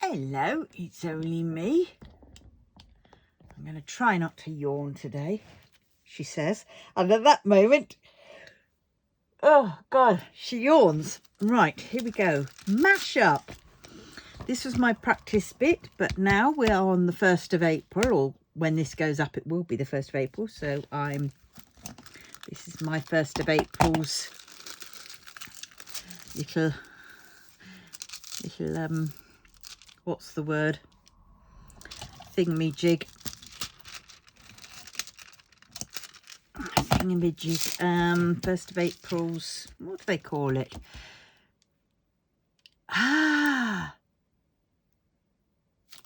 Hello, it's only me. I'm going to try not to yawn today, she says. And at that moment, oh God, she yawns. Right, here we go. Mash up. This was my practice bit, but now we are on the 1st of April, or when this goes up, it will be the 1st of April. So this is my 1st of April's little, what's the word? Thingamajig. Thingamajig. 1st of April's, what do they call it?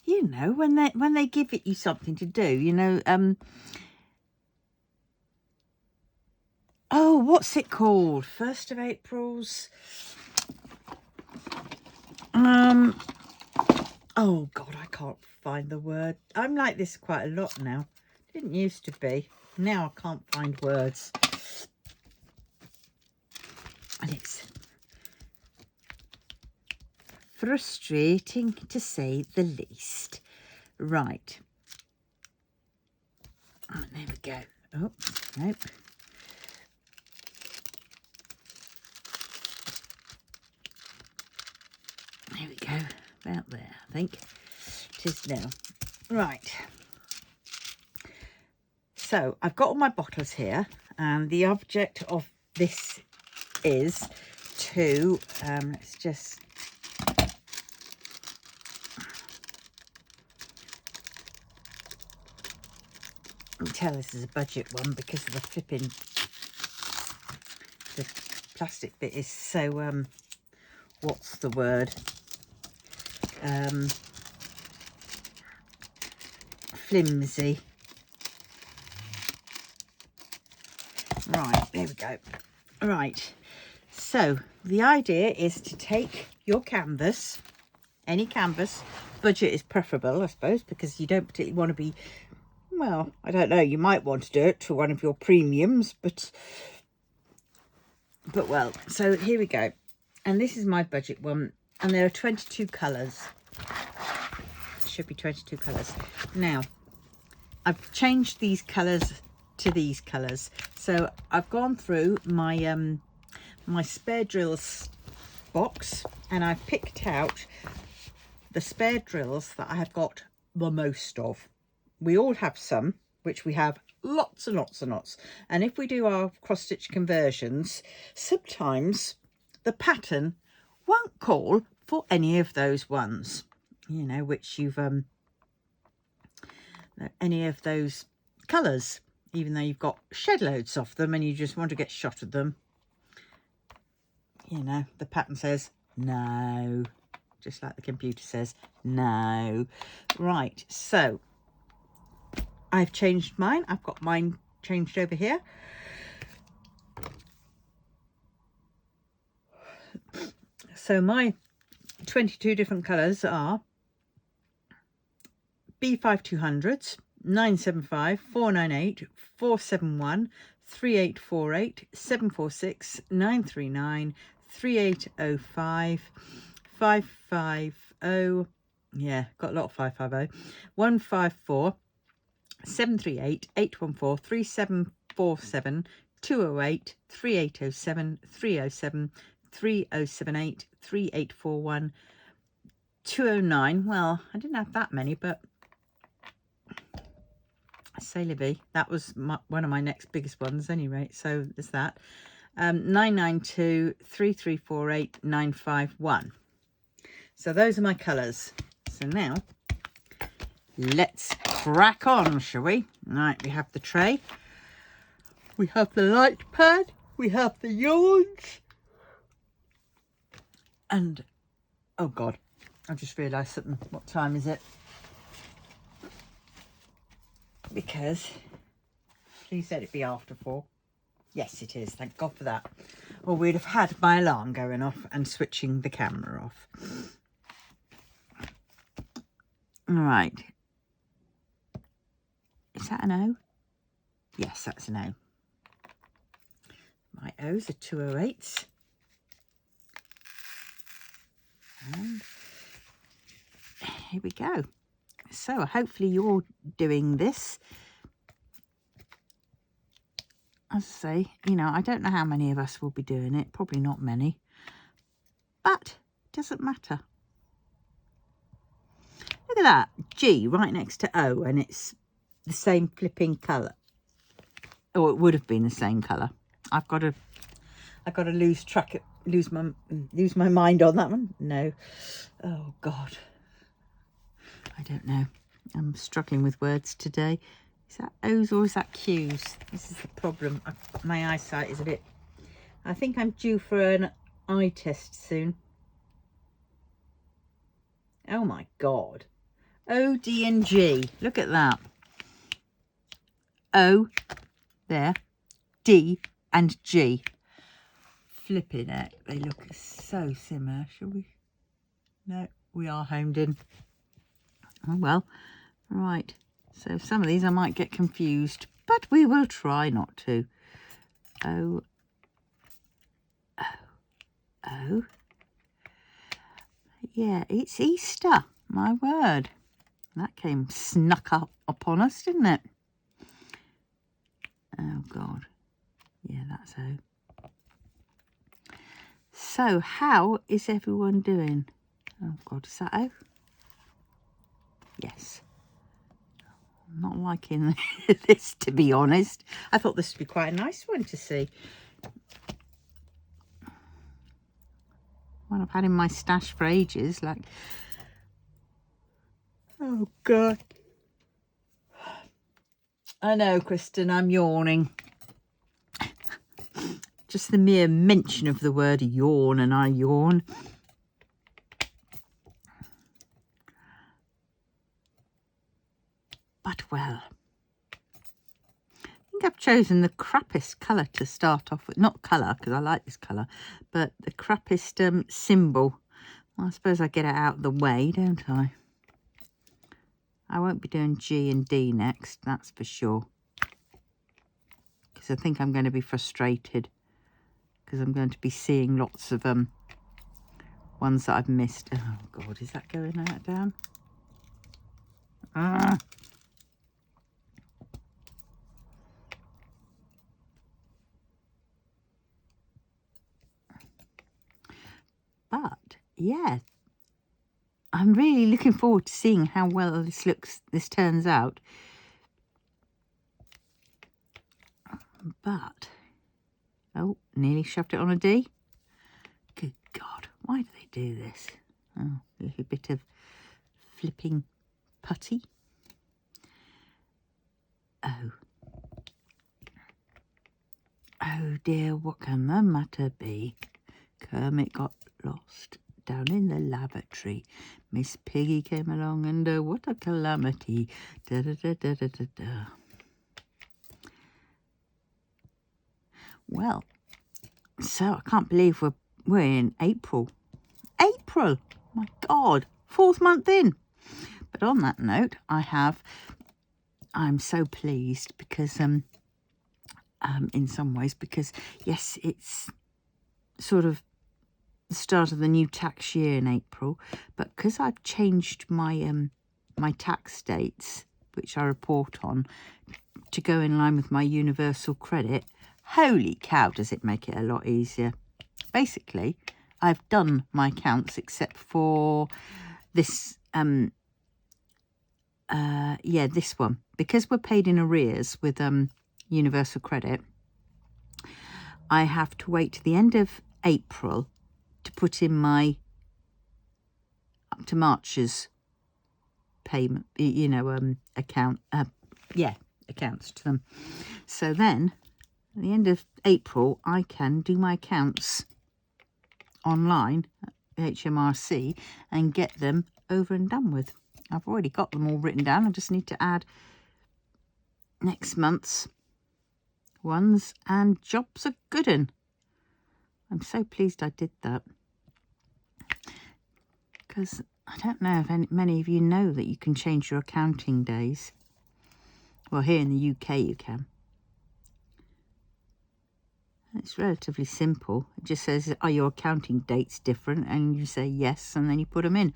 You know, when they give it you something to do, you know, oh, what's it called? 1st of April's, oh God, I can't find the word. I'm like this quite a lot now. Didn't used to be. Now I can't find words. And it's frustrating to say the least. Right. Oh, there we go. Oh, nope. There we go. About there, I think. It is now. Right. So I've got all my bottles here, and the object of this is to, let's just, you can tell this is a budget one because of the flipping, the plastic bit is so, what's the word? Flimsy. Right, there we go. Right, so the idea is to take your canvas, any canvas, budget is preferable, I suppose, because you don't particularly want to be, well, I don't know, you might want to do it for one of your premiums, but well, so here we go. And this is my budget one, and there are 22 colours. Should be 22 colours. Now, I've changed these colours to these colours. So I've gone through my my spare drills box, and I've picked out the spare drills that I have got the most of. We all have some, which we have lots and lots and lots. And if we do our cross stitch conversions, sometimes the pattern won't call for any of those ones, you know, which you've any of those colours, even though you've got shed loads of them and you just want to get shot at them. You know, the pattern says no, just like the computer says no. Right, so I've changed mine. I've got mine changed over here. So my 22 different colours are B5200s, 975, 498, 471, 3848, 746, 939, 3805, 550, yeah, got a lot of 550, 154, 738, 814, 3747, 208, 3807, 307, 3078, 3841, 209. Well, I didn't have that many, but c'est la vie. That was one of my next biggest ones anyway, so there's that. 992, 3348, 951. So those are my colours. So now let's crack on, shall we? Right, we have the tray, we have the light pad, we have the yarns, and oh God, I just realised something. What time is it? Because she said it'd be after 4. Yes, it is. Thank God for that. Or we'd have had my alarm going off and switching the camera off. All right. Is that an O? Yes, that's an O. My O's are 208s. And here we go. So hopefully you're doing this. As I say, you know, I don't know how many of us will be doing it. Probably not many. But it doesn't matter. Look at that. G right next to O, and it's the same flipping colour. Or it would have been the same colour. I've got to lose my mind on that one. No. Oh God. I don't know. I'm struggling with words today. Is that O's or is that Q's? This is the problem. My eyesight is a bit... I think I'm due for an eye test soon. Oh my God. O, D and G. Look at that. O, there. D and G. Flipping heck. They look so similar. Shall we? No, we are homed in. Oh well. Right. So some of these I might get confused, but we will try not to. O, O, O. Yeah, it's Easter. My word. That came snuck up upon us, didn't it? Oh God. Yeah, that's O. So how is everyone doing? Oh God, is that O? Yes. I'm not liking this, to be honest. I thought this would be quite a nice one to see. One I've had in my stash for ages, like... Oh God. I know, Kristen, I'm yawning. Just the mere mention of the word yawn and I yawn. But well, I think I've chosen the crappiest colour to start off with. Not colour, because I like this colour, but the crappiest symbol. Well, I suppose I get it out of the way, don't I? I won't be doing G and D next, that's for sure. Because I think I'm going to be frustrated. Because I'm going to be seeing lots of ones that I've missed. Oh God, is that going out down? Ah. But yeah, I'm really looking forward to seeing how well this turns out. But oh, nearly shoved it on a D. Good God, why do they do this? Oh, a little bit of flipping putty. Oh. Oh dear, what can the matter be? Kermit got lost down in the lavatory. Miss Piggy came along and oh, what a calamity. Da da da da da da da. Well, so I can't believe we're in April. April! My God, 4th month in. But on that note, I'm so pleased because in some ways, because yes, it's sort of the start of the new tax year in April, but because I've changed my my tax dates, which I report on, to go in line with my universal credit, holy cow, does it make it a lot easier. Basically, I've done my accounts except for this this one, because we're paid in arrears with universal credit. I have to wait to the end of April to put in my up to March's payment, you know, account, accounts to them. So then at the end of April, I can do my accounts online at HMRC and get them over and done with. I've already got them all written down. I just need to add next month's ones, and jobs are good 'un. I'm so pleased I did that, because I don't know if many of you know that you can change your accounting days. Well, here in the UK you can. It's relatively simple. It just says, are your accounting dates different? And you say yes, and then you put them in.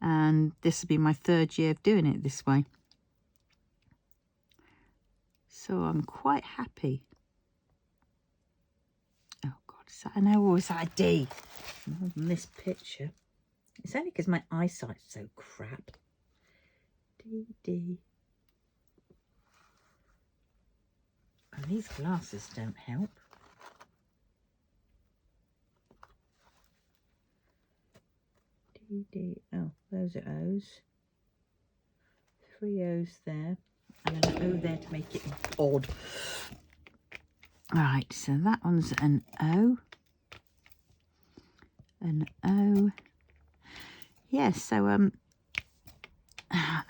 and this will be my 3rd year of doing it this way. So I'm quite happy. Oh God, is that an O or is that a D? More than this picture. It's only because my eyesight's so crap. D. And these glasses don't help. D. Oh, those are O's. 3 O's there. And an O there to make it odd. Right, so that one's an O. An O. Yeah, so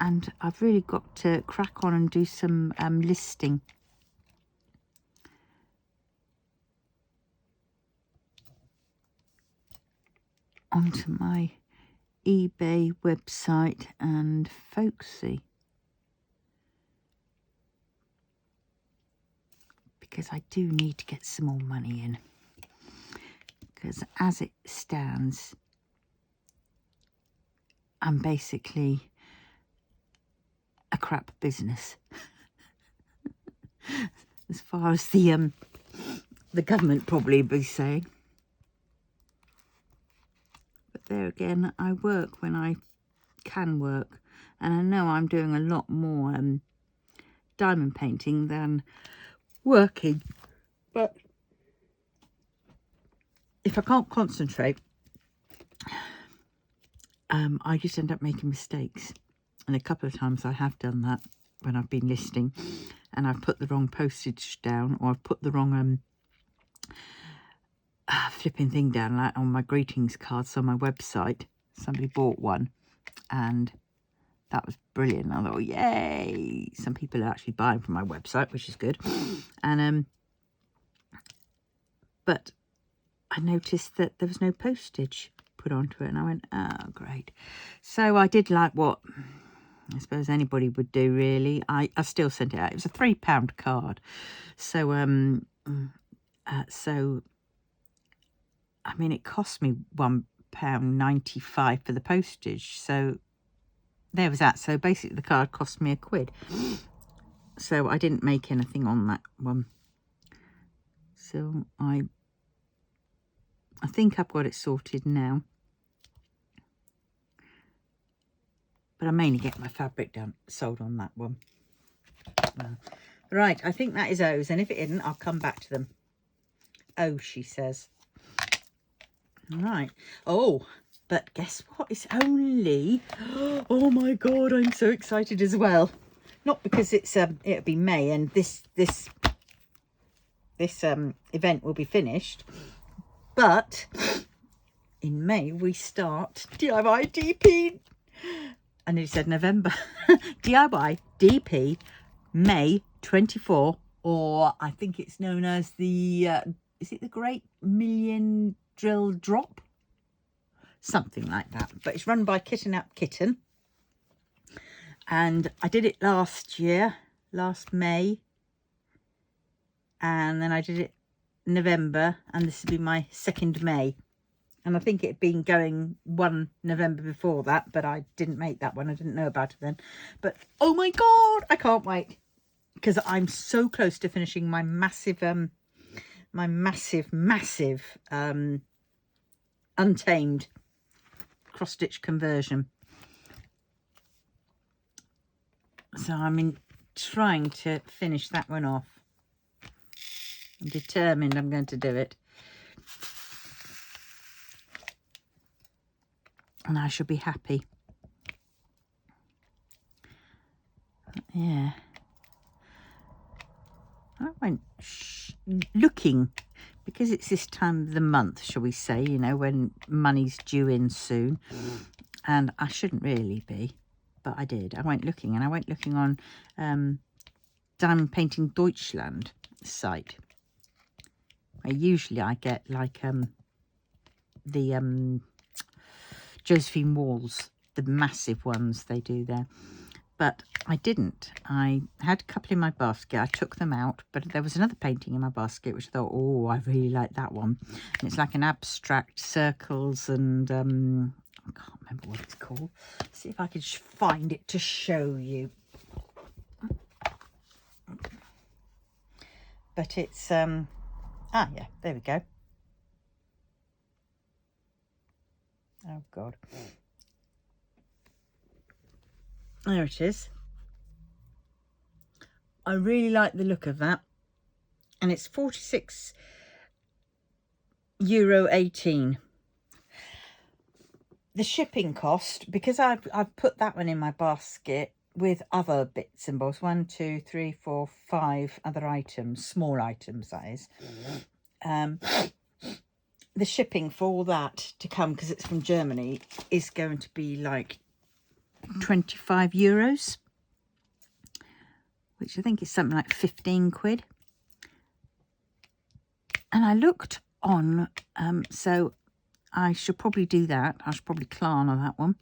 and I've really got to crack on and do some listing. Onto my eBay website and Folksy, because I do need to get some more money in, because as it stands I'm basically a crap business as far as the government probably be saying. But there again, I work when I can work, and I know I'm doing a lot more diamond painting than working, but if I can't concentrate, I just end up making mistakes. And a couple of times I have done that when I've been listing, and I've put the wrong postage down, or I've put the wrong flipping thing down, like on my greetings cards on my website. Somebody bought one and that was brilliant. I thought, yay, some people are actually buying from my website, which is good. And but I noticed that there was no postage put onto it, and I went, oh great. So I did like what I suppose anybody would do, really. I still sent it out. It was a £3 card, so so I mean, it cost me £1.95 for the postage, so there was that. So basically the card cost me £1. So I didn't make anything on that one. So I think I've got it sorted now. But I mainly get my fabric sold on that one. Right, I think that is O's, and if it isn't, I'll come back to them. O, she says. Right. Oh, but guess what? It's only... Oh my God, I'm so excited as well. Not because it's it'll be May and this event will be finished, but in May we start DIY DP. I nearly said November. DIY DP May 24, or I think it's known as the is it the Great Million Drill Drop? Something like that. But it's run by Kitten Up Kitten. And I did it last May. And then I did it November, and this will be my 2nd May. And I think it had been going 1 November before that, but I didn't make that one. I didn't know about it then. But oh my God, I can't wait, because I'm so close to finishing my massive Untamed cross-stitch conversion. So I'm trying to finish that one off. I'm determined I'm going to do it. And I shall be happy. Yeah. I went looking, because it's this time of the month, shall we say, you know, when money's due in soon. And I shouldn't really be, but I did. I went looking, and I went looking on Diamond Painting Deutschland site. Usually I get like the Josephine Walls, the massive ones they do there. but I didn't. I had a couple in my basket. I took them out, but there was another painting in my basket which I thought, oh, I really like that one. And it's like an abstract circles and I can't remember what it's called. See if I can find it to show you. But it's yeah, there we go. Oh God, there it is. I really like the look of that, and it's €46.18. The shipping cost, because I've put that one in my basket with other bits and bobs, 1, 2, 3, 4, 5 other items, small items that is. The shipping for all that to come, because it's from Germany, is going to be like €25, which I think is something like 15 quid. And I looked on, so I should probably do that. I should probably Klarna that one,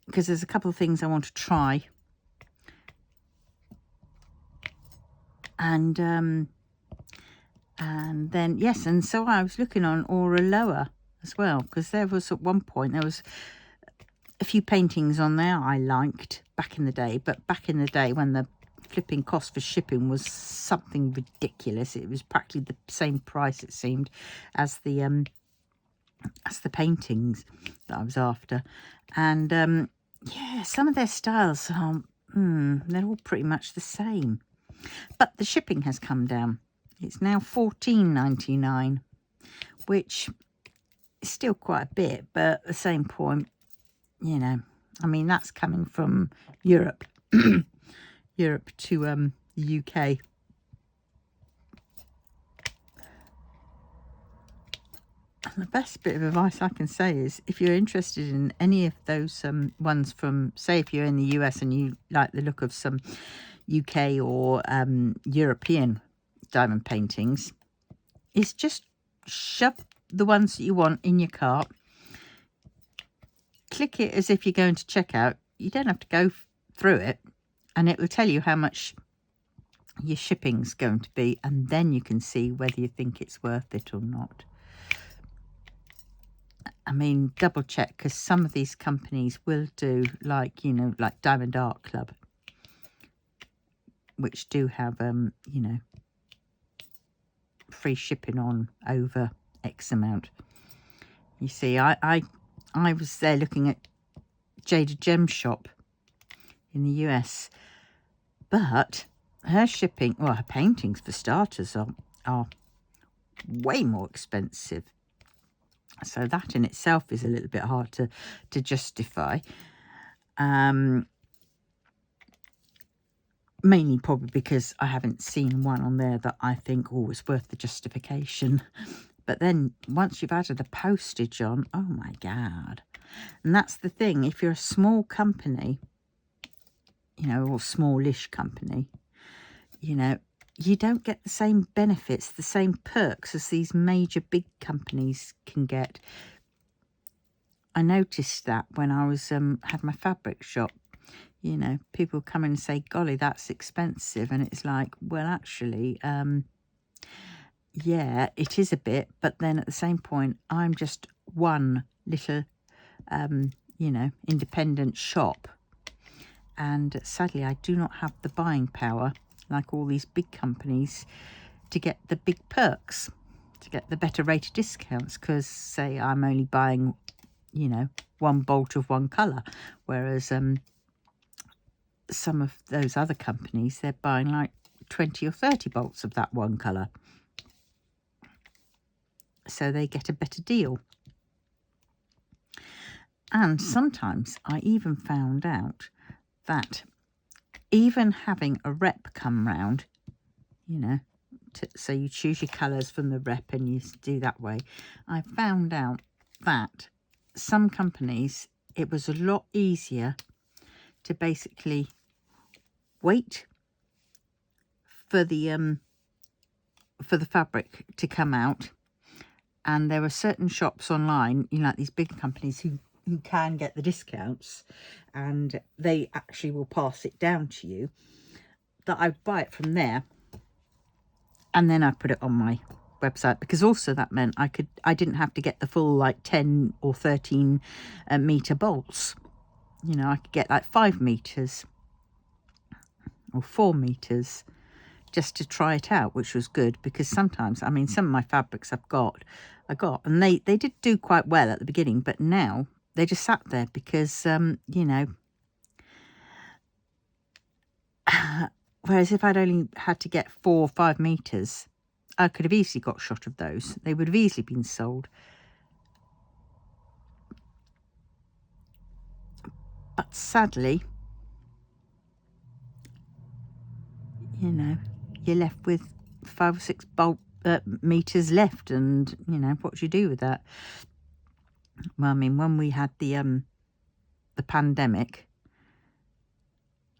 because there's a couple of things I want to try. And then, yes, and so I was looking on Aura Lower as well, because there was at one point, there was a few paintings on there I liked back in the day, but back in the day when the flipping cost for shipping was something ridiculous, it was practically the same price, it seemed, as the paintings that I was after. And yeah, some of their styles are, they're all pretty much the same, but the shipping has come down. It's now $14.99, which is still quite a bit, but at the same point, you know, I mean, that's coming from Europe, Europe to the UK. And the best bit of advice I can say is, if you're interested in any of those ones from, say, if you're in the US and you like the look of some UK or European diamond paintings, is just shove the ones that you want in your cart, click it as if you're going to checkout. You don't have to go through it, and it will tell you how much your shipping's going to be, and then you can see whether you think it's worth it or not. I mean, double check, because some of these companies will do, like, you know, like Diamond Art Club, which do have you know, free shipping on over X amount. You see, I was there looking at Jada Gem Shop in the US, but her shipping, well, her paintings for starters are way more expensive. So that in itself is a little bit hard to justify. Mainly probably because I haven't seen one on there that I think, oh, it's worth the justification. But then once you've added the postage on, oh my God. And that's the thing, if you're a small company, you know, or smallish company, you know, you don't get the same benefits, the same perks as these major big companies can get. I noticed that when I was had my fabric shop. You know, people come in and say, golly, that's expensive. And it's like, well, actually, yeah, it is a bit. But then at the same point, I'm just one little, you know, independent shop. And sadly, I do not have the buying power like all these big companies to get the big perks, to get the better rated discounts. Because, say, I'm only buying, you know, one bolt of one colour. Whereas some of those other companies, they're buying like 20 or 30 bolts of that one colour, so they get a better deal. And sometimes I even found out that even having a rep come round, you know, so you choose your colours from the rep and you do that way, I found out that some companies, it was a lot easier to basically wait for the fabric to come out. And there were certain shops online, you know, like these big companies who who can get the discounts, and they actually will pass it down to you, that I buy it from there, and then I put it on my website, because also that meant I didn't have to get the full like 10 or 13 meter bolts. You know, I could get like 5 meters or 4 meters just to try it out, which was good, because sometimes, I mean, some of my fabrics I got, and they did do quite well at the beginning, but now they just sat there because, you know, whereas if I'd only had to get 4 or 5 meters, I could have easily got shot of those. They would have easily been sold. But sadly, you know, you're left with 5 or 6 meters left, and you know, what do you do with that? Well, I mean, when we had the pandemic,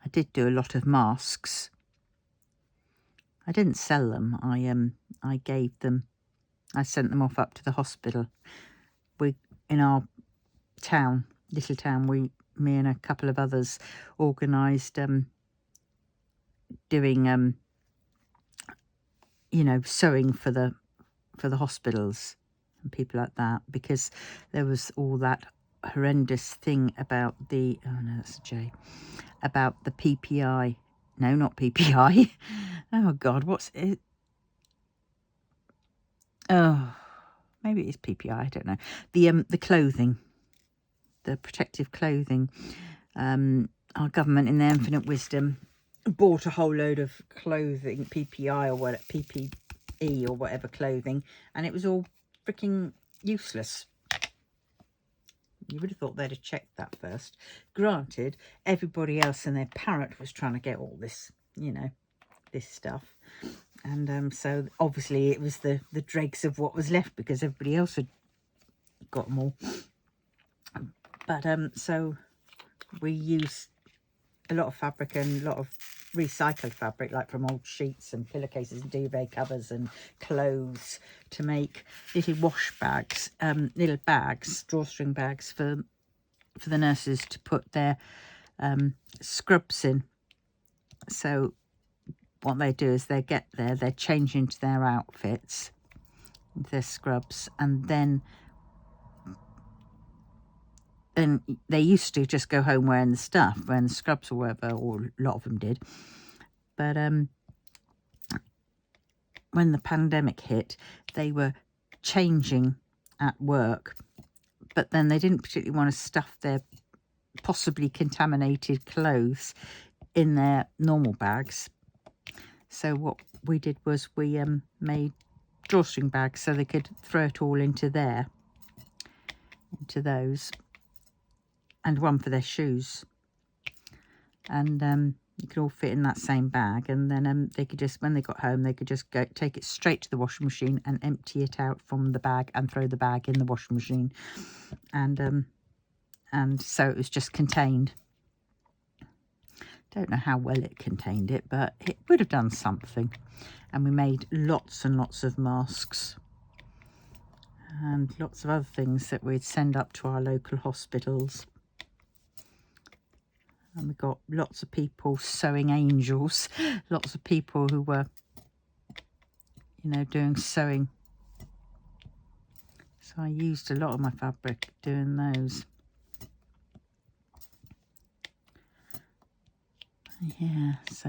I did do a lot of masks. I didn't sell them. I gave them. I sent them off up to the hospital. We, in our town, little town, me and a couple of others organised doing you know, sewing for the hospitals and people like that, because there was all that horrendous thing about the, oh no, that's a J, about the PPI. No, not PPI. Oh God, what's it? Oh, maybe it's PPI. I don't know. The clothing, the protective clothing. Our government, in their infinite wisdom, bought a whole load of clothing, PPI or what, PPE or whatever clothing, and it was all freaking useless. You would have thought they'd have checked that first. Granted, everybody else and their parrot was trying to get all this, you know, this stuff. And so obviously it was the dregs of what was left, because everybody else had got them all. But so we used a lot of fabric and a lot of recycled fabric, like from old sheets and pillowcases and duvet covers and clothes, to make little wash bags, little bags, drawstring bags for the nurses to put their scrubs in. So what they do is they get there, they change into their outfits, their scrubs, and then they used to just go home wearing the stuff, wearing the scrubs or whatever, or a lot of them did. But when the pandemic hit, they were changing at work, but then they didn't particularly want to stuff their possibly contaminated clothes in their normal bags. So what we did was we made drawstring bags so they could throw it all into those, and one for their shoes, and you could all fit in that same bag. And then they could just, when they got home, they could just take it straight to the washing machine and empty it out from the bag and throw the bag in the washing machine, and so it was just contained. Don't know how well it contained it, but it would have done something. And we made lots and lots of masks and lots of other things that we'd send up to our local hospitals. And we got lots of people sewing angels, lots of people who were, you know, doing sewing. So I used a lot of my fabric doing those. Yeah, so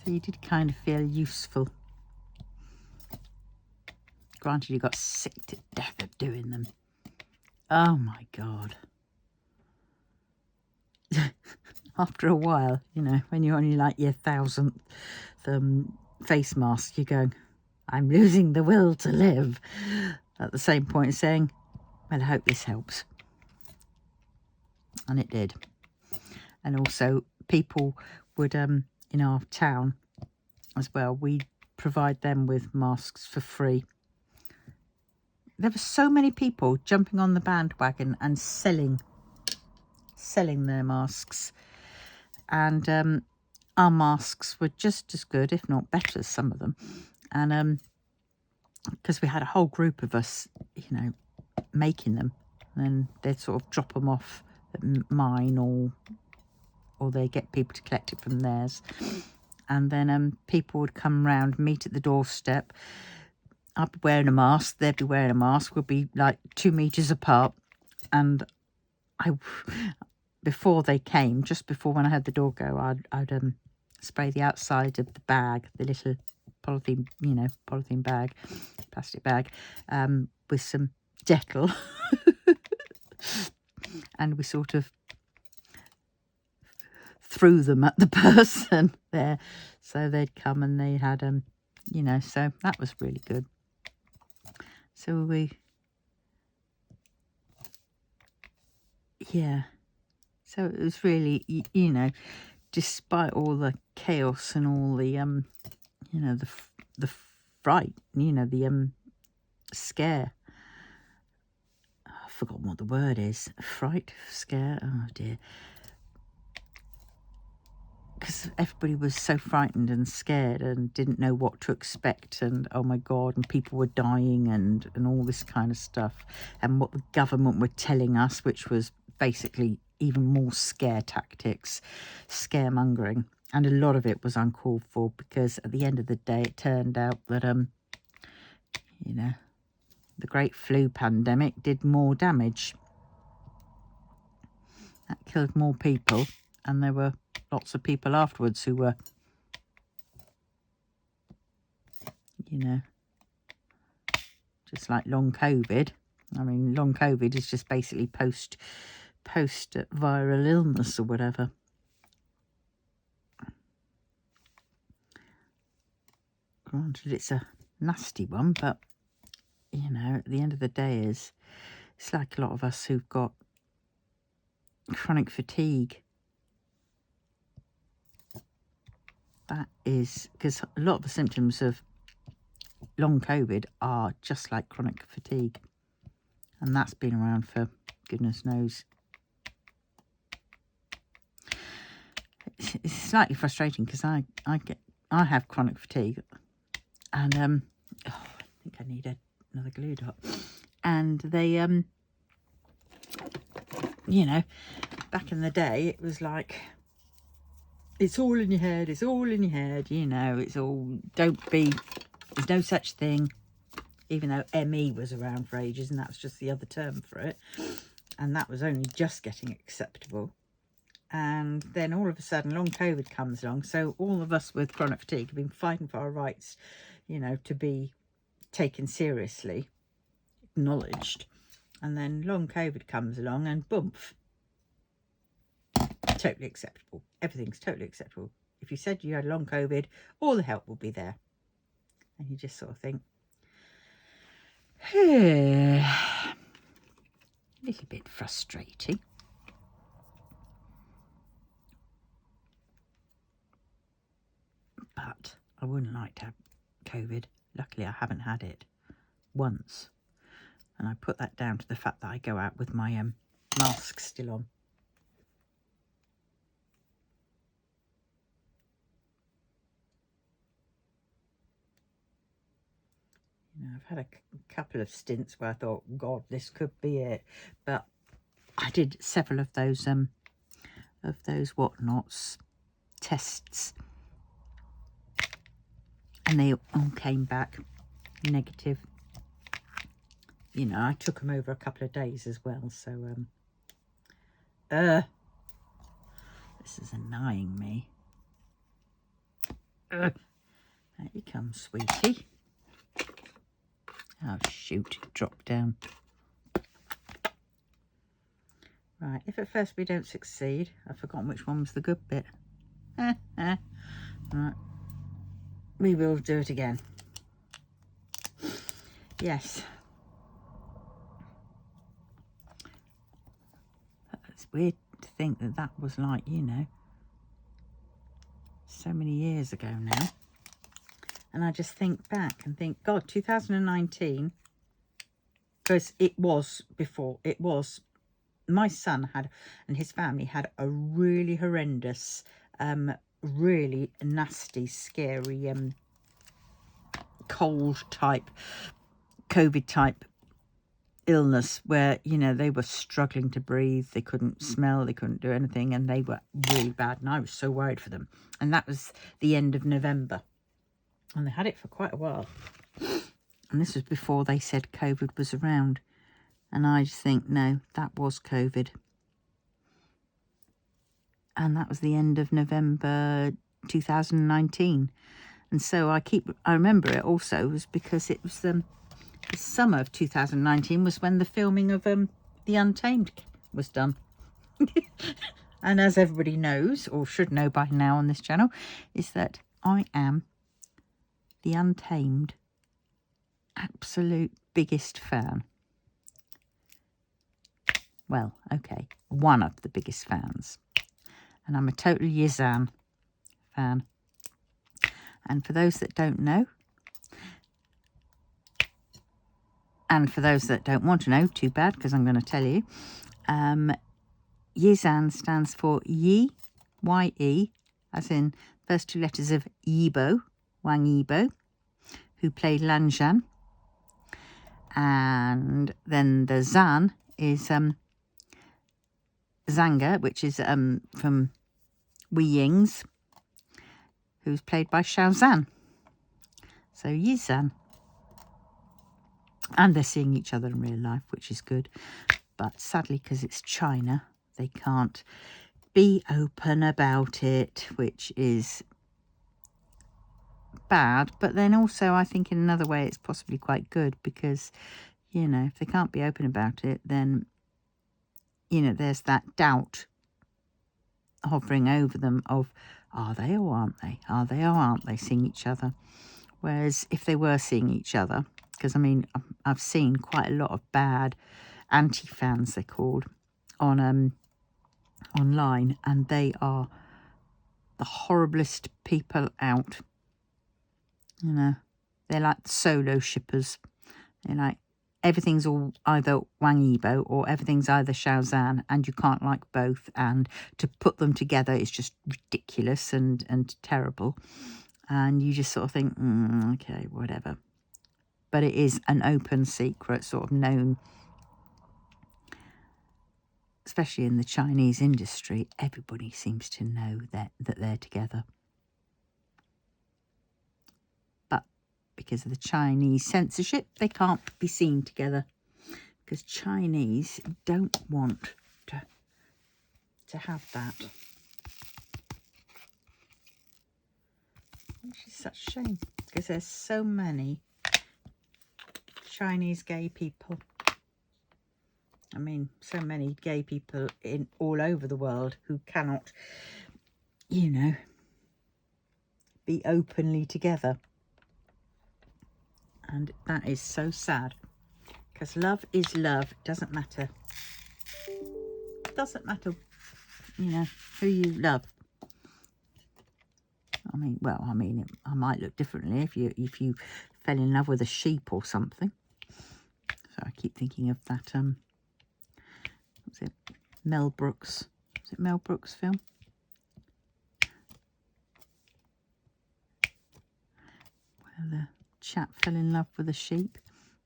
so you did kind of feel useful. Granted, you got sick to death of doing them. Oh my God. After a while, you know, when you're only like your 1000th face mask, you're going, I'm losing the will to live. At the same point saying, well, I hope this helps. And it did. And also people would, in our town as well, we provide them with masks for free. There were so many people jumping on the bandwagon and selling their masks. And our masks were just as good, if not better, some of them. And because we had a whole group of us, you know, making them, and they'd sort of drop them off at mine, or they get people to collect it from theirs, and then people would come round, meet at the doorstep. I'd be wearing a mask, they'd be wearing a mask, we'd be like 2 meters apart, and before they came, just before when I had the door go, I'd spray the outside of the bag, the little polythene, you know, polythene bag, plastic bag, with some Dettol, and we sort of threw them at the person there, so they'd come and they had you know, so that was really good. So yeah, so it was really, you know, despite all the chaos and all the you know, the fright, you know, the scare, I've forgotten what the word is, fright, scare, oh dear, because everybody was so frightened and scared and didn't know what to expect, and oh my god, and people were dying and all this kind of stuff, and what the government were telling us, which was basically even more scare tactics, scaremongering, and a lot of it was uncalled for, because at the end of the day it turned out that you know, the great flu pandemic did more damage. That killed more people, and there were lots of people afterwards who were, you know, just like long COVID. I mean, long COVID is just basically post viral illness or whatever. Granted, it's a nasty one, but you know, at the end of the day, it's like a lot of us who've got chronic fatigue. That is because a lot of the symptoms of long COVID are just like chronic fatigue, and that's been around for goodness knows. It's slightly frustrating because I have chronic fatigue, and oh, I think I need another glue dot. And they you know, back in the day it was like, it's all in your head, it's all in your head, you know, it's all, there's no such thing, even though ME was around for ages, and that's just the other term for it, and that was only just getting acceptable. And then all of a sudden long COVID comes along, so all of us with chronic fatigue have been fighting for our rights, you know, to be taken seriously, acknowledged, and then long COVID comes along and boom, totally acceptable. Everything's totally acceptable. If you said you had long COVID, all the help will be there. And you just sort of think, a little bit frustrating. But I wouldn't like to have COVID. Luckily, I haven't had it once. And I put that down to the fact that I go out with my mask still on. You know, I've had a couple of stints where I thought, God, this could be it. But I did several of those whatnots, tests, and they all came back negative. You know, I took them over a couple of days as well, so this is annoying me. There you come, sweetie. Oh shoot, it dropped down. Right, if at first we don't succeed, I've forgotten which one was the good bit. Right, we will do it again. Yes. It's weird to think that that was like, you know, so many years ago now. And I just think back and think, God, 2019, because it was before, it was, my son had, and his family had a really horrendous, really nasty, scary cold type, COVID type illness where, you know, they were struggling to breathe, they couldn't smell, they couldn't do anything, and they were really bad, and I was so worried for them. And that was the end of November, and they had it for quite a while, and this was before they said COVID was around. And I just think, no, that was COVID, and that was the end of November 2019. And so I remember it also was because it was the summer of 2019 was when the filming of The Untamed was done. And as everybody knows, or should know by now on this channel, is that I am The Untamed absolute biggest fan. Well, okay, one of the biggest fans. And I'm a total Yizan fan. And for those that don't know, and for those that don't want to know, too bad, because I'm going to tell you, Yizan stands for Yi, Y-E, as in first two letters of Yibo, Wang Yibo, who played Lan Zhan. And then the Zan is Zhanga, which is from Wei Ying's, who's played by Xiao Zhan. So Yizan. And they're seeing each other in real life, which is good. But sadly, because it's China, they can't be open about it, which is bad. But then also, I think in another way, it's possibly quite good because, you know, if they can't be open about it, then, you know, there's that doubt hovering over them of, are they or aren't they? Are they or aren't they seeing each other? Whereas if they were seeing each other, because I mean, I've seen quite a lot of bad anti-fans, they're called, on online, and they are the horriblest people out. You know, they're like solo shippers. They're like, everything's all either Wang Yibo or everything's either Xiao Zhan, and you can't like both. And to put them together is just ridiculous and terrible. And you just sort of think, okay, whatever. But it is an open secret, sort of known, especially in the Chinese industry. Everybody seems to know that they're together. But because of the Chinese censorship, they can't be seen together. Because Chinese don't want to have that. Which is such a shame. Because there's so many Chinese gay people. I mean, so many gay people in all over the world who cannot, you know, be openly together. And that is so sad. Because love is love. It doesn't matter. It doesn't matter, you know, who you love. I mean, well, I mean, I might look differently if you fell in love with a sheep or something. So I keep thinking of that, what's it, Mel Brooks. Is it Mel Brooks film? Where the chap fell in love with a sheep.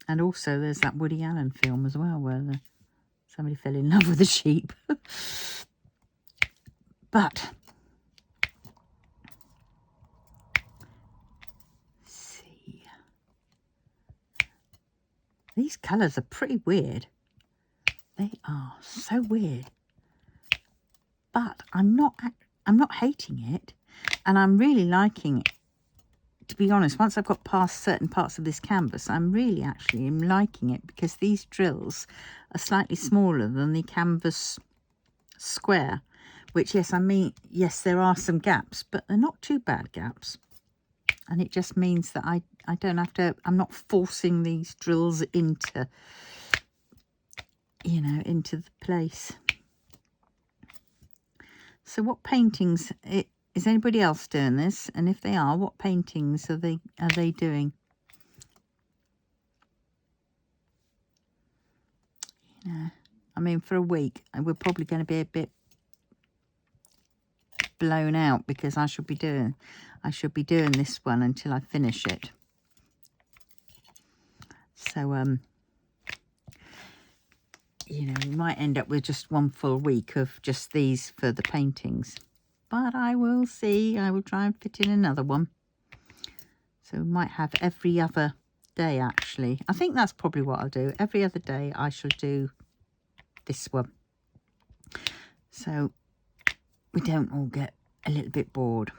And also there's that Woody Allen film as well, where somebody fell in love with a sheep. But these colours are pretty weird. They are so weird. But I'm not hating it, and I'm really liking it. To be honest, once I've got past certain parts of this canvas, I'm really actually liking it, because these drills are slightly smaller than the canvas square, which, yes, I mean, yes, there are some gaps, but they're not too bad gaps. And it just means that I don't have to, I'm not forcing these drills into, you know, into the place. So what paintings, is anybody else doing this? And if they are, what paintings are they doing? You know, I mean, for a week, we're probably going to be a bit blown out, because I should be doing this one until I finish it. So, you know, we might end up with just one full week of just these for the paintings. But I will see. I will try and fit in another one. So we might have every other day, actually. I think that's probably what I'll do. Every other day I shall do this one. So we don't all get a little bit bored.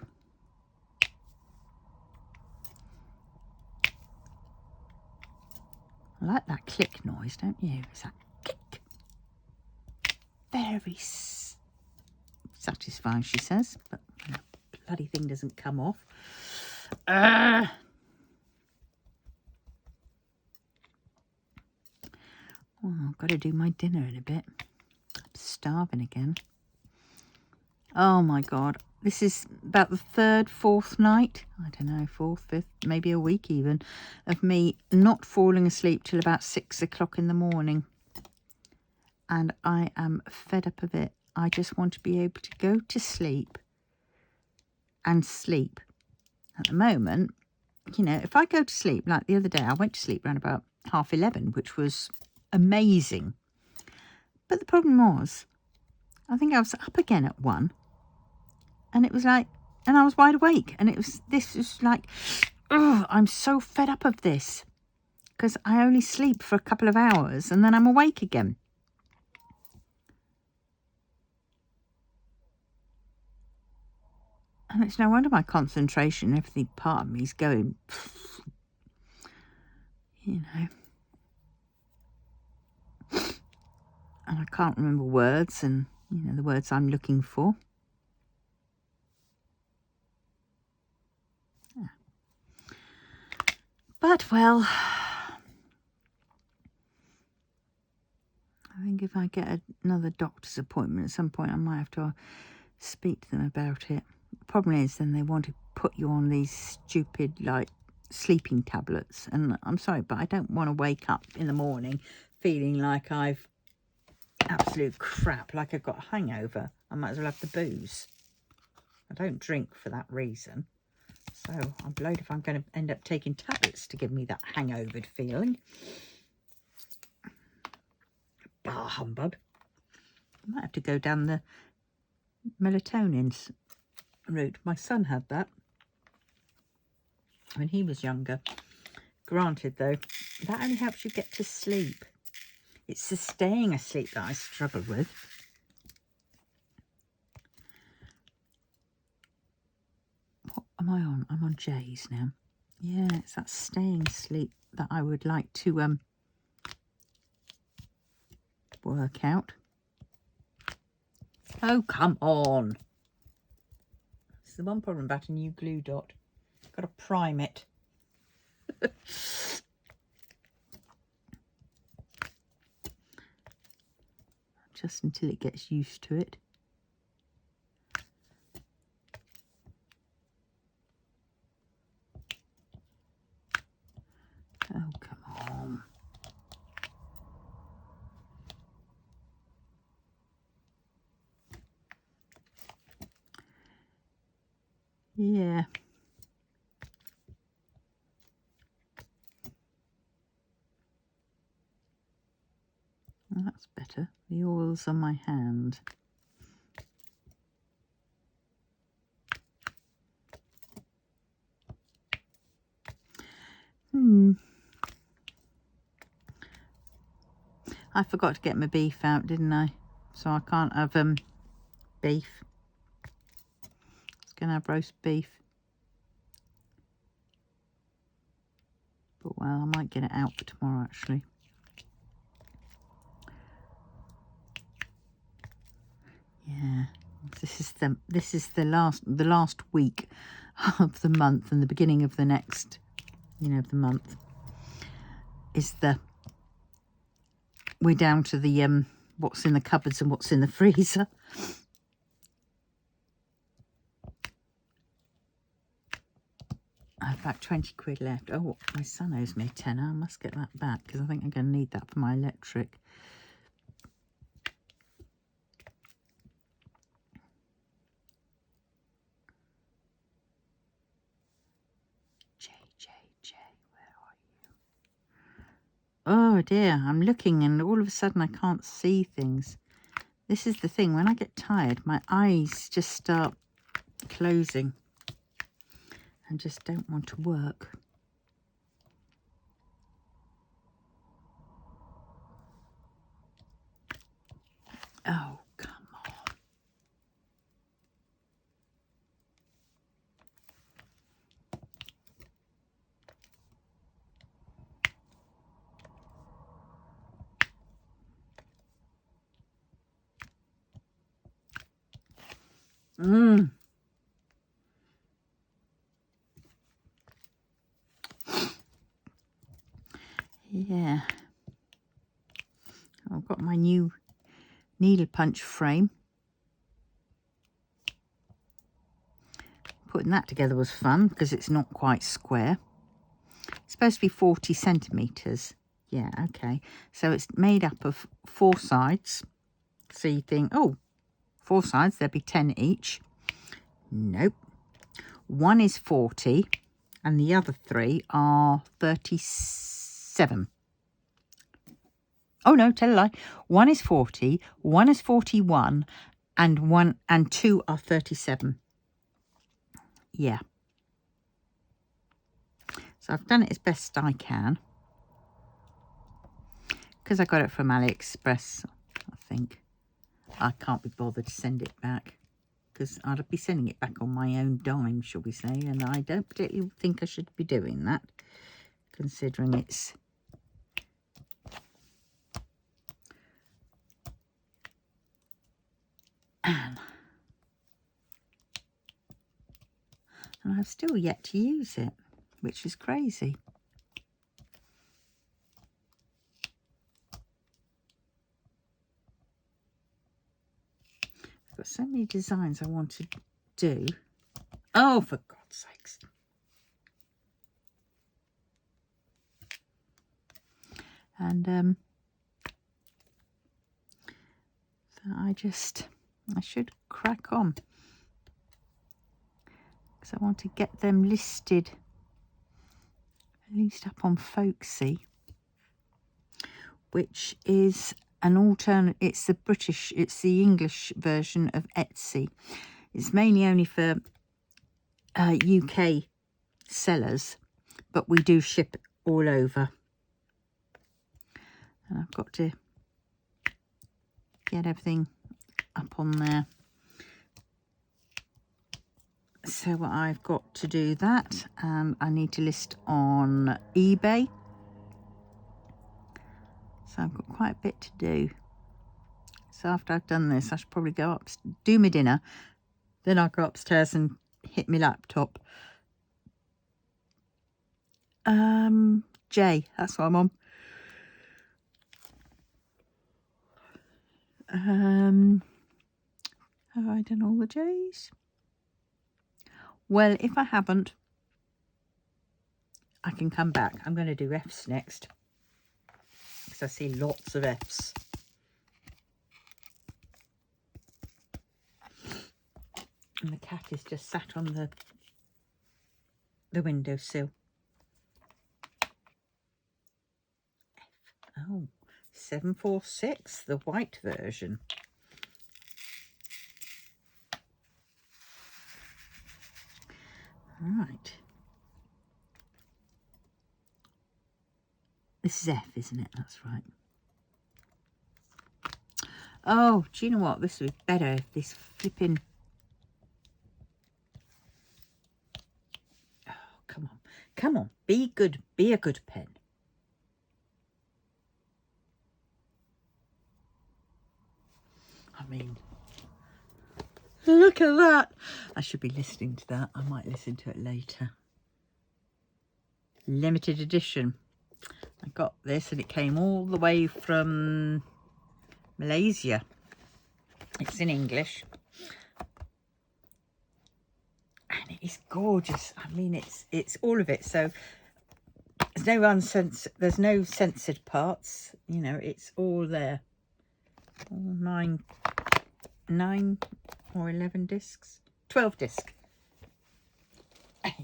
I like that click noise, don't you? It's that click. Very satisfying, she says. But the bloody thing doesn't come off. Oh, I've got to do my dinner in a bit. I'm starving again. Oh my God. This is about the third, fourth night, I don't know, fourth, fifth, maybe a week even, of me not falling asleep till about 6 o'clock in the morning. And I am fed up of it. I just want to be able to go to sleep and sleep. At the moment, you know, if I go to sleep, like the other day, I went to sleep around about 11:30, which was amazing. But the problem was, I think I was up again at 1. And it was like, and I was wide awake. And this was like, oh, I'm so fed up of this. Because I only sleep for a couple of hours and then I'm awake again. And it's no wonder my concentration, everything part of me is going, you know. And I can't remember words and, you know, the words I'm looking for. Yeah. But, well, I think if I get another doctor's appointment at some point, I might have to speak to them about it. The problem is then they want to put you on these stupid, like, sleeping tablets. And I'm sorry, but I don't want to wake up in the morning feeling like I've absolute crap, like I've got a hangover. I might as well have the booze. I don't drink for that reason. So I'm blowed if I'm going to end up taking tablets to give me that hangover feeling. Bah humbug. I might have to go down the melatonin route. My son had that when he was younger. Granted, though, that only helps you get to sleep. It's the staying asleep that I struggle with. What am I on? I'm on J's now. Yeah, it's that staying asleep that I would like to work out. Oh, come on. It's the one problem about a new glue dot. Got to prime it. Just until it gets used to it. Oh, come on. Yeah. Well, that's better. The oil's on my hand. I forgot to get my beef out, didn't I? So I can't have beef. It's going to have roast beef. But, well, I might get it out for tomorrow, actually. Yeah. This is the last week of the month, and the beginning of the next, you know, the month is we're down to the what's in the cupboards and what's in the freezer. I have about 20 quid left. Oh, my son owes me a tenner. I must get that back because I think I'm going to need that for my electric. J, where are you? Oh dear, I'm looking and all of a sudden I can't see things. This is the thing, when I get tired, my eyes just start closing and just don't want to work. Oh, come on. Yeah. I've got my new needle punch frame. Putting that together was fun because it's not quite square. It's supposed to be 40 centimetres. Yeah, okay. So it's made up of 4 sides. So you think, oh, 4 sides, there'd be 10 each. Nope. One is 40 and the other 3 are 37. Oh no, tell a lie. One is 40, one is 41, and 2 are 37. Yeah. So I've done it as best I can. Because I got it from AliExpress, I think. I can't be bothered to send it back. Because I'd be sending it back on my own dime, shall we say. And I don't particularly think I should be doing that. Considering it's... And I've still yet to use it, which is crazy. I've got so many designs I want to do. Oh, for God's sakes. And so I should crack on. Because I want to get them listed, at least up on Folksy, which is an alternate. It's the English version of Etsy. It's mainly only for UK sellers, but we do ship all over. And I've got to get everything up on there. So I've got to do that, and I need to list on eBay. So I've got quite a bit to do. So after I've done this, I should probably go up, do my dinner, then I'll go upstairs and hit my laptop. J, that's what I'm on. Have I done all the J's? Well, if I haven't, I can come back. I'm going to do F's next, because I see lots of F's. And the cat is just sat on the windowsill. F. Oh, 746, the white version. Right. This is F, isn't it? That's right. Oh, do you know what? This would be better if this flipping... Oh, come on. Come on. Be good. Be a good pen. I mean, look at that. I should be listening to that. I might listen to it later. Limited edition. I got this and it came all the way from Malaysia. It's in English. And it is gorgeous. I mean, it's all of it. So there's no censored parts. You know, it's all there. All 9 or 11 discs. 12 discs.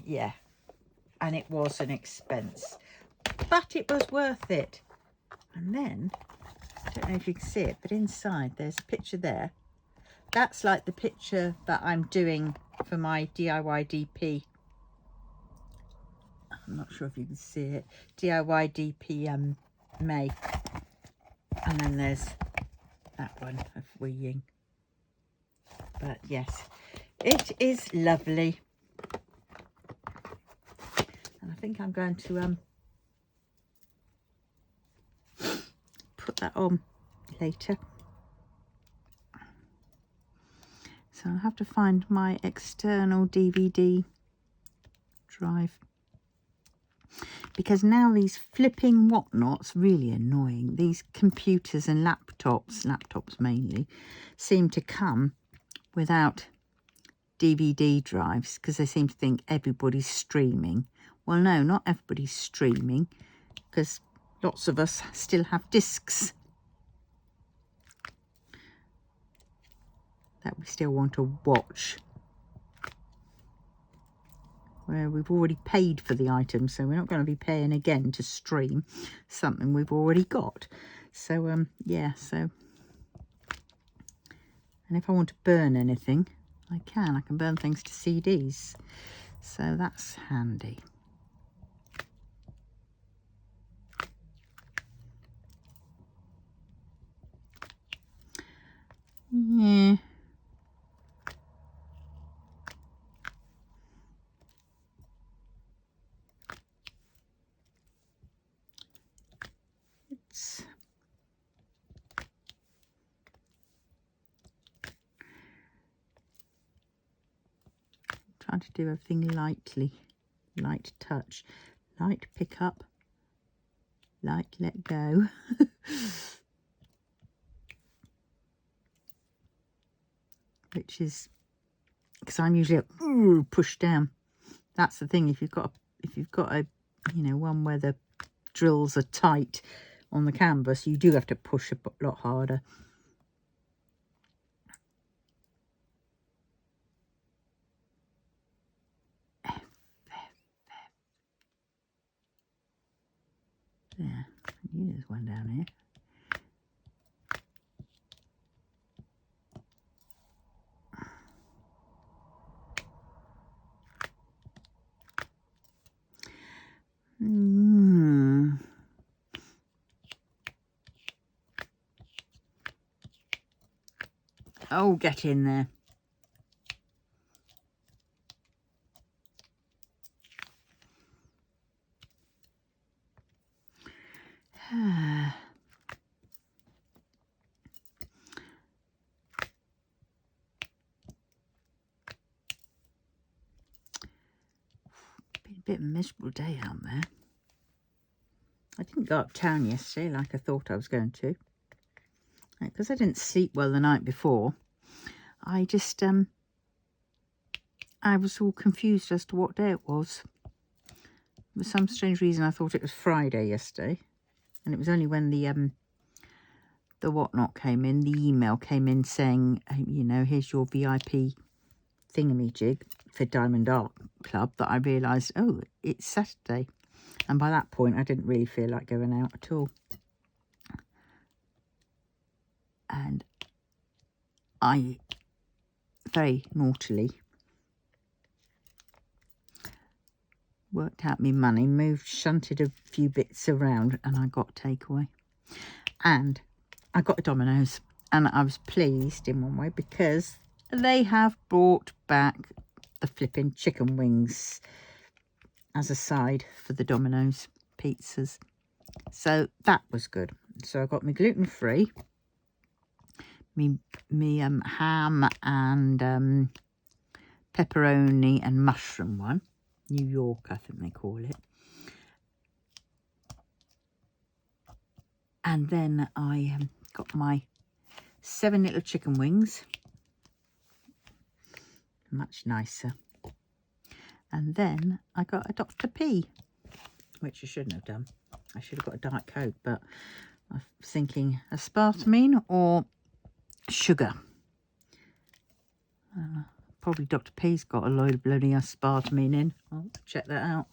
Yeah. And it was an expense. But it was worth it. And then, I don't know if you can see it, but inside there's a picture there. That's like the picture that I'm doing for my DIY DP. I'm not sure if you can see it. DIY DP May. And then there's that one of Wee Ying. But yes, it is lovely. And I think I'm going to put that on later. So I'll have to find my external DVD drive. Because now these flipping whatnot's really annoying. These computers and laptops mainly, seem to come without DVD drives because they seem to think everybody's streaming. Well, no, not everybody's streaming because lots of us still have discs that we still want to watch, where we've already paid for the item, so we're not going to be paying again to stream something we've already got. So yeah, so, and if I want to burn anything, I can burn things to CDs, so that's handy. Yeah. It's trying to do everything lightly, light touch, light pick up, light let go. Which is because I'm usually push down. That's the thing. If you've got a you know, one where the drills are tight on the canvas, you do have to push a lot harder. There, I knew there's one down here. Oh, get in there. Been a bit of a miserable day out there. I didn't go uptown yesterday like I thought I was going to. Because I didn't sleep well the night before. I just, I was all confused as to what day it was. For some strange reason, I thought it was Friday yesterday. And it was only when the whatnot came in, the email came in saying, you know, here's your VIP thingamajig for Diamond Art Club, that I realised, oh, it's Saturday. And by that point, I didn't really feel like going out at all. And I very naughtily worked out my money, shunted a few bits around, and I got takeaway. And I got a Domino's, and I was pleased in one way because they have brought back the flipping chicken wings as a side for the Domino's pizzas. So that was good. So I got my gluten-free, me ham and pepperoni and mushroom one. New York, I think they call it. And then I got my 7 little chicken wings. Much nicer. And then I got a Dr. P, which I shouldn't have done. I should have got a Diet Coke, but I was thinking aspartame or sugar. Probably Dr. P's got a load of bloody aspartame in. I'll check that out.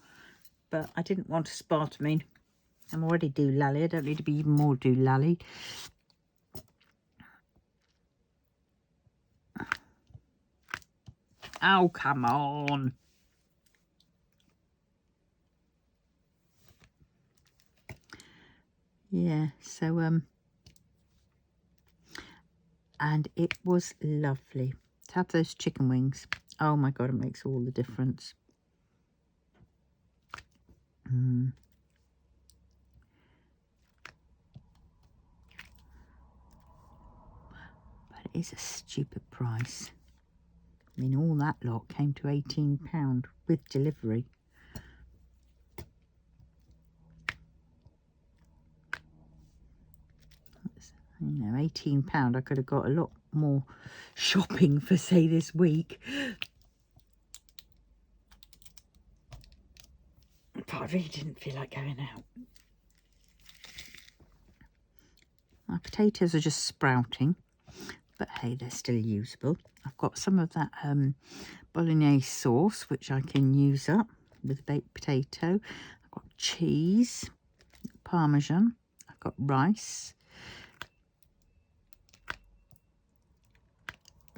But I didn't want aspartame I'm already doolally. I don't need to be even more doolally. Oh, come on. Yeah, so, and it was lovely to have those chicken wings. Oh my God, it makes all the difference. But it is a stupid price. I mean, all that lot came to £18 with delivery. You know, £18. I could have got a lot more shopping for, say, this week. But I really didn't feel like going out. My potatoes are just sprouting, but hey, they're still usable. I've got some of that bolognese sauce, which I can use up with baked potato. I've got cheese, parmesan, I've got rice,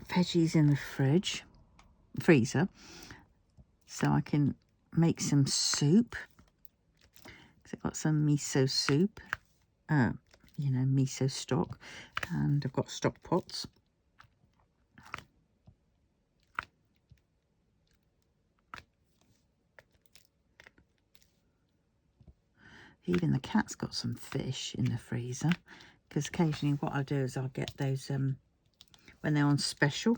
veggies in the freezer, so I can make some soup. Because I've got some miso soup, you know, miso stock, and I've got stock pots. Even the cat's got some fish in the freezer, because occasionally what I'll do is I'll get those when they're on special,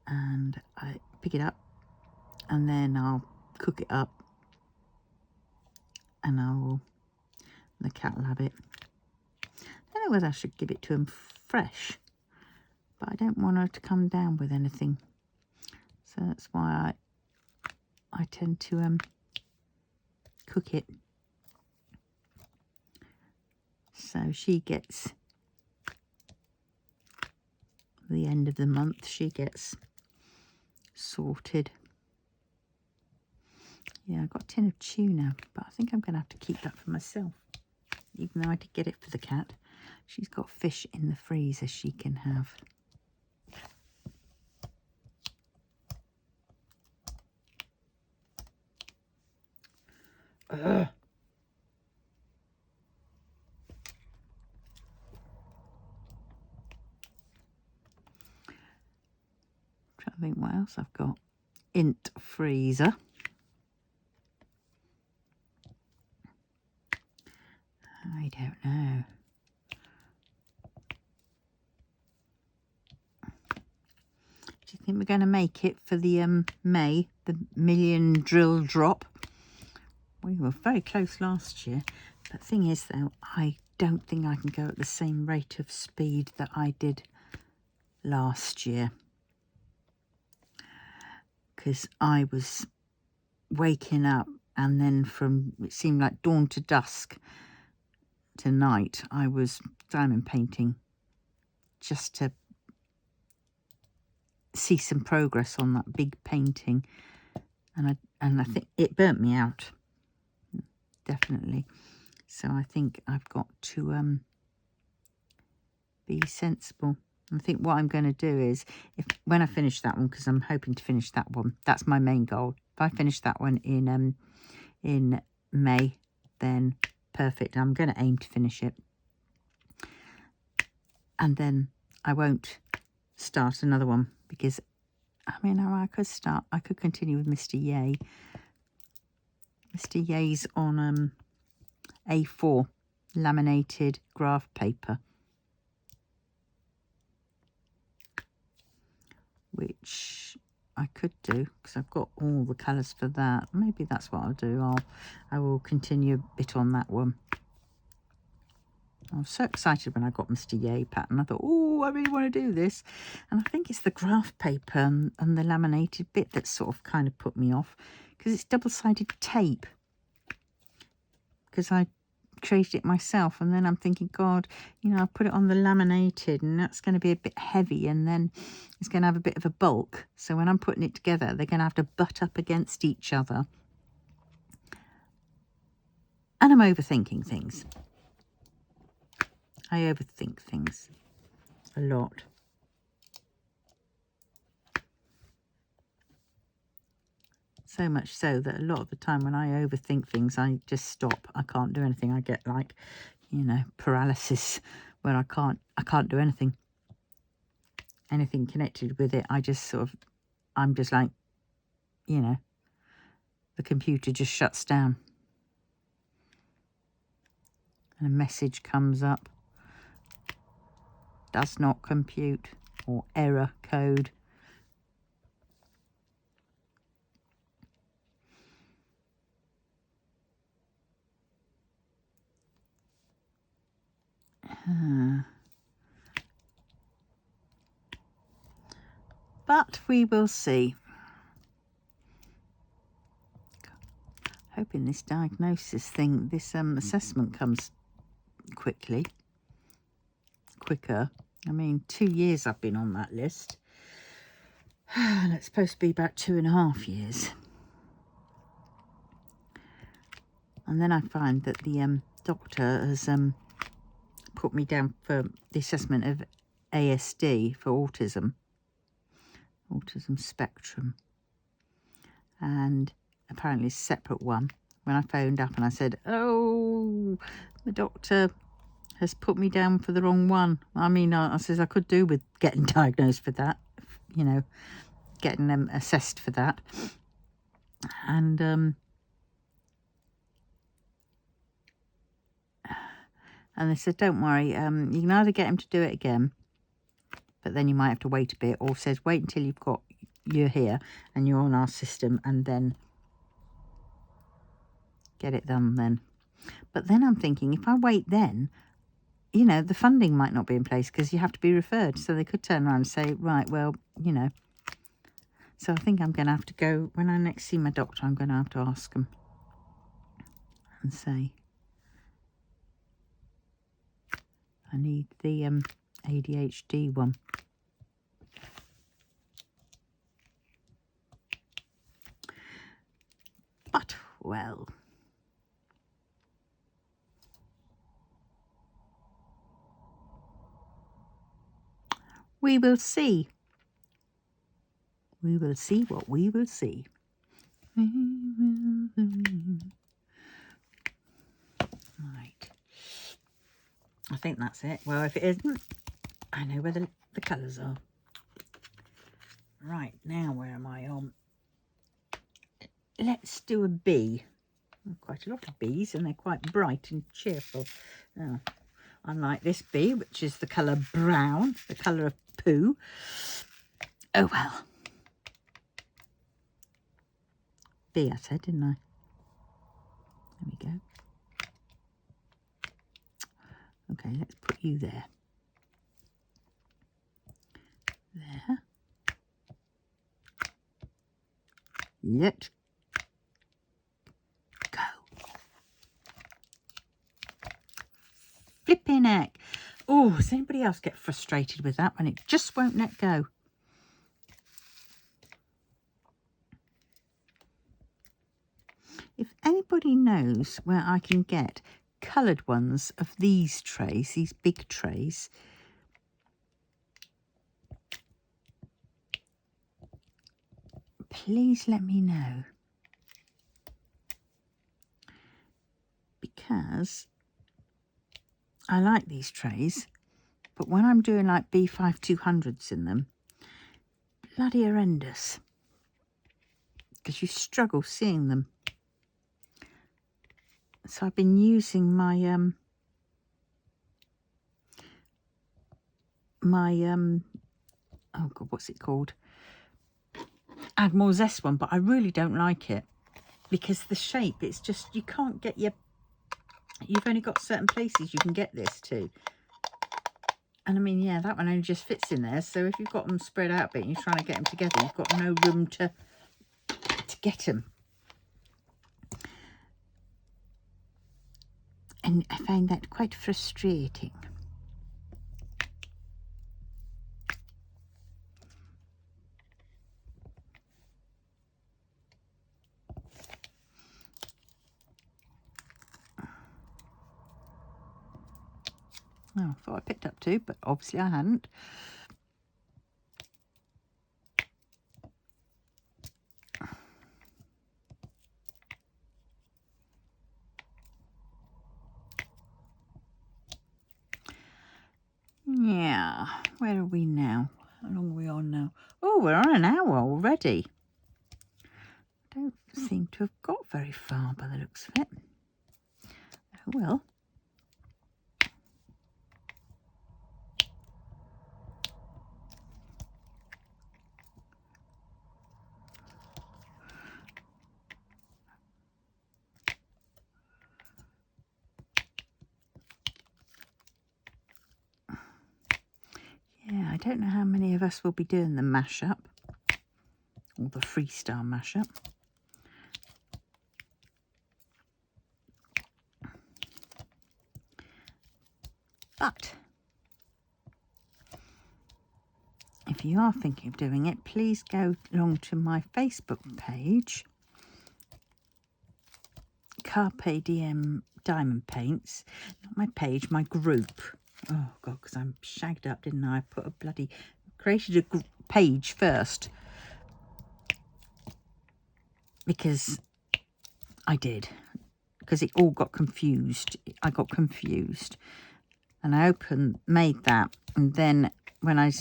and I pick it up and then I'll cook it up, and the cat will have it. I don't know whether I should give it to him fresh, but I don't want her to come down with anything, so that's why I tend to cook it. So she gets, the end of the month, she gets sorted. Yeah, I've got a tin of tuna, but I think I'm going to have to keep that for myself. Even though I did get it for the cat, she's got fish in the freezer she can have. Ugh. Trying to think what else I've got. Int freezer. I don't know. Do you think we're going to make it for the May, the million drill drop? We were very close last year. But the thing is, though, I don't think I can go at the same rate of speed that I did last year, because I was waking up, and then from, it seemed like dawn to dusk to night, I was diamond painting just to see some progress on that big painting, and I think it burnt me out, definitely. So I think I've got to be sensible. I think what I'm going to do is, when I finish that one, because I'm hoping to finish that one, that's my main goal. If I finish that one in May, then perfect. I'm going to aim to finish it, and then I won't start another one, because I mean, I could continue with Mr. Yay. Mr. Yay's on A4 laminated graph paper, which I could do, because I've got all the colours for that. Maybe that's what I'll do. I will continue a bit on that one. I was so excited when I got Mr. Yay pattern. I thought, oh, I really want to do this. And I think it's the graph paper and the laminated bit that sort of kind of put me off, because it's double-sided tape. Because I created it myself, and then I'm thinking, God, you know, I'll put it on the laminated, and that's going to be a bit heavy, and then it's going to have a bit of a bulk. So when I'm putting it together, they're going to have to butt up against each other. And I'm overthinking things. I overthink things a lot. So much so that a lot of the time when I overthink things, I just stop. I can't do anything. I get like, you know, paralysis where I can't do anything connected with it. I just sort of, I'm just like, you know, the computer just shuts down and a message comes up, does not compute, or error code. But we will see. Hoping this diagnosis thing, this assessment comes quicker. I mean, 2 years I've been on that list. And it's supposed to be about 2.5 years. And then I find that the doctor has put me down for the assessment of ASD for autism spectrum. And apparently a separate one. When I phoned up and I said, oh, the doctor has put me down for the wrong one. I mean, I says I could do with getting diagnosed for that, you know, getting them assessed for that. And they said, don't worry, you can either get him to do it again, but then you might have to wait a bit, or says wait until you're here and you're on our system and then get it done then. But then I'm thinking, if I wait then, you know, the funding might not be in place because you have to be referred. So they could turn around and say, right, well, you know. So I think I'm going to have to go, when I next see my doctor, I'm going to have to ask them and say, I need the ADHD one. But, well, we will see. We will see what we will see. Right. I think that's it. Well, if it isn't, I know where the colours are. Right, now where am I on? Let's do a bee. Quite a lot of bees, and they're quite bright and cheerful. Oh, unlike this bee, which is the colour brown, the colour of poo. Oh well. Bee, I said, didn't I? There we go. Okay, let's put you there. There. Let's go. Flipping heck. Oh, does anybody else get frustrated with that when it just won't let go? If anybody knows where I can get coloured ones of these trays, these big trays, please let me know. Because I like these trays, but when I'm doing like B5200s in them, bloody horrendous. Because you struggle seeing them. So I've been using my oh god, what's it called? Admiral's Zest one, but I really don't like it because the shape, it's just, you can't get you've only got certain places you can get this to. And I mean, yeah, that one only just fits in there. So if you've got them spread out a bit and you're trying to get them together, you've got no room to get them. And I find that quite frustrating. Oh, I thought I picked up 2, but obviously I hadn't. Yeah, where are we now? How long are we on now? Oh, we're on an hour already. Don't seem to have got very far by the looks of it. Oh well. Yeah, I don't know how many of us will be doing the mashup or the freestyle mashup. But if you are thinking of doing it, please go along to my Facebook page, Carpe Diem Diamond Paints. Not my page, my group. Oh, God, because I'm shagged up, didn't I? I created a page first. Because I did. Because it all got confused. I got confused. And I made that. And then when I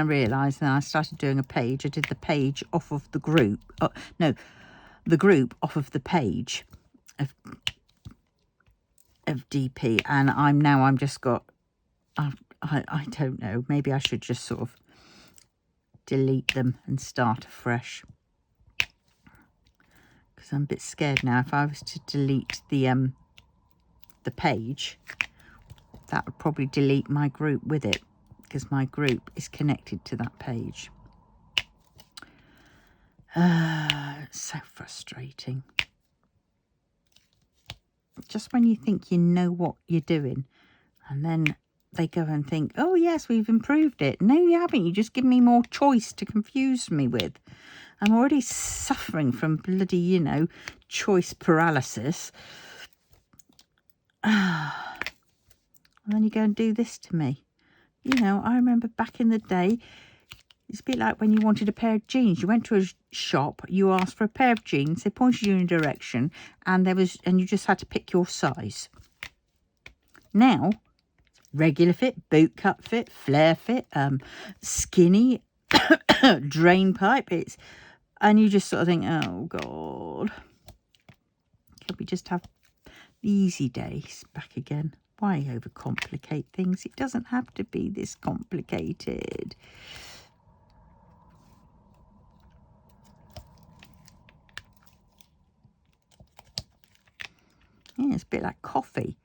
realised that I started doing a page. I did the page off of the group. No, the group off of the page of DP. And I'm just got... I don't know. Maybe I should just sort of delete them and start afresh. Because I'm a bit scared now. If I was to delete the page, that would probably delete my group with it, because my group is connected to that page. So frustrating. Just when you think you know what you're doing, and then they go and think, oh yes, we've improved it. No, you haven't. You just give me more choice to confuse me with. I'm already suffering from bloody, choice paralysis. And then you go and do this to me. I remember back in the day, it's a bit like when you wanted a pair of jeans. You went to a shop, you asked for a pair of jeans, they pointed you in a direction, and you just had to pick your size. Now, regular fit, boot cut fit, flare fit, skinny, drain pipe, and you just sort of think, oh God, can we just have the easy days back again? Why overcomplicate things? It doesn't have to be this complicated. Yeah, it's a bit like coffee.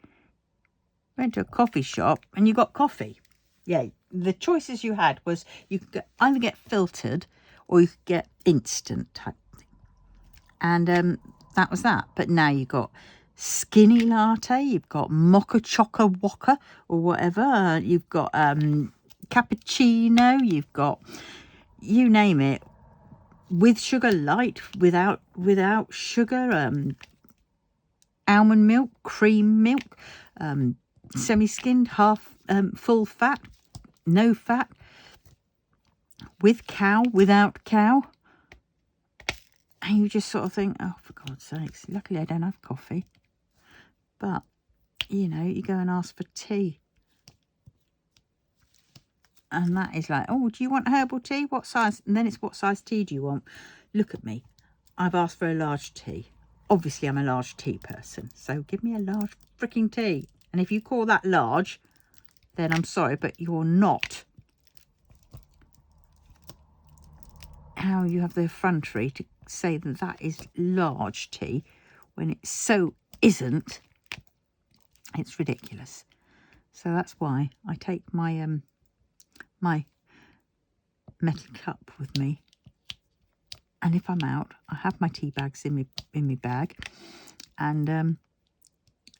Went to a coffee shop and you got coffee. Yeah, the choices you had was you could either get filtered or you could get instant type thing. And that was that. But now you've got skinny latte, you've got mocha choca waka or whatever. You've got cappuccino, you've got, you name it, with sugar, light, without sugar, almond milk, cream milk, semi-skinned, half full fat, no fat, with cow, without cow. And you just sort of think, oh, for God's sakes, luckily I don't have coffee. But, you go and ask for tea. And that is like, oh, do you want herbal tea? What size? And then it's, what size tea do you want? Look at me. I've asked for a large tea. Obviously, I'm a large tea person. So give me a large freaking tea. And if you call that large, then I'm sorry, but you're not. How you have the effrontery to say that that is large tea when it so isn't. It's ridiculous. So that's why I take my my metal cup with me, and if I'm out, I have my tea bags in my bag, and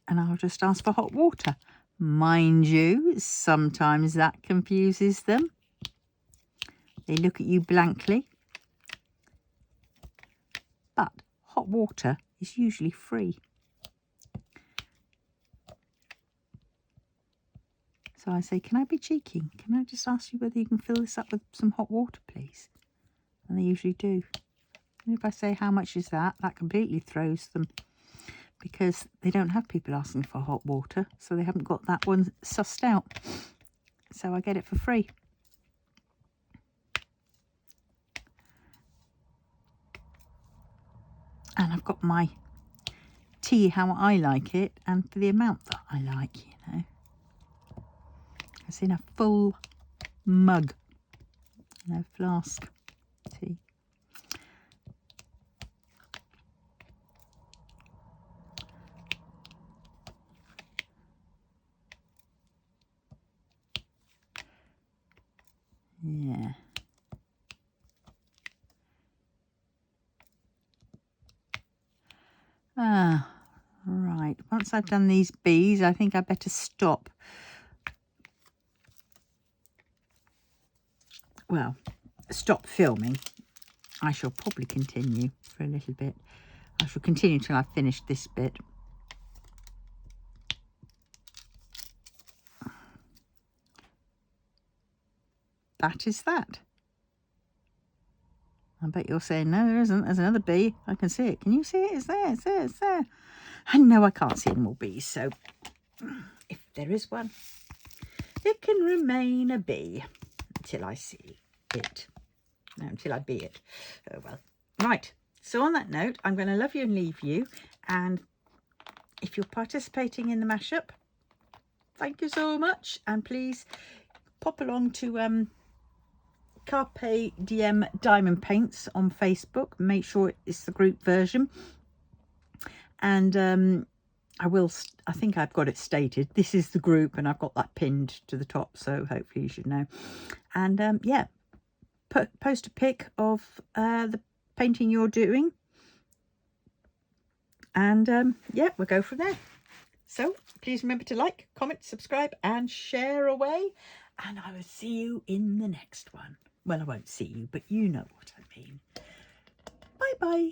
I'll just ask for hot water. Mind you, sometimes that confuses them. They look at you blankly. But hot water is usually free. So I say, can I be cheeky? Can I just ask you whether you can fill this up with some hot water, please? And they usually do. And if I say, how much is that? That completely throws them, because they don't have people asking for hot water. So they haven't got that one sussed out. So I get it for free. And I've got my tea how I like it, and for the amount that I like, you know. It's in a full mug, no flask tea. Yeah. Right. Once I've done these bees, I think I better stop. Well, stop filming. I shall probably continue for a little bit. I shall continue till I've finished this bit. That is that. I bet you're saying, no, there isn't. There's another bee. I can see it. Can you see it? It's there. It's there. It's there. And no, I can't see any more bees. So if there is one, it can remain a bee until I see it. No, until I be it. Oh, well. Right. So on that note, I'm going to love you and leave you. And if you're participating in the mashup, thank you so much. And please pop along to Carpe Diem Diamond Paints on Facebook. Make sure it's the group version. And I think I've got it stated. This is the group, and I've got that pinned to the top. So hopefully you should know. And yeah, post a pic of the painting you're doing. And yeah, we'll go from there. So please remember to like, comment, subscribe and share away. And I will see you in the next one. Well, I won't see you, but you know what I mean. Bye-bye.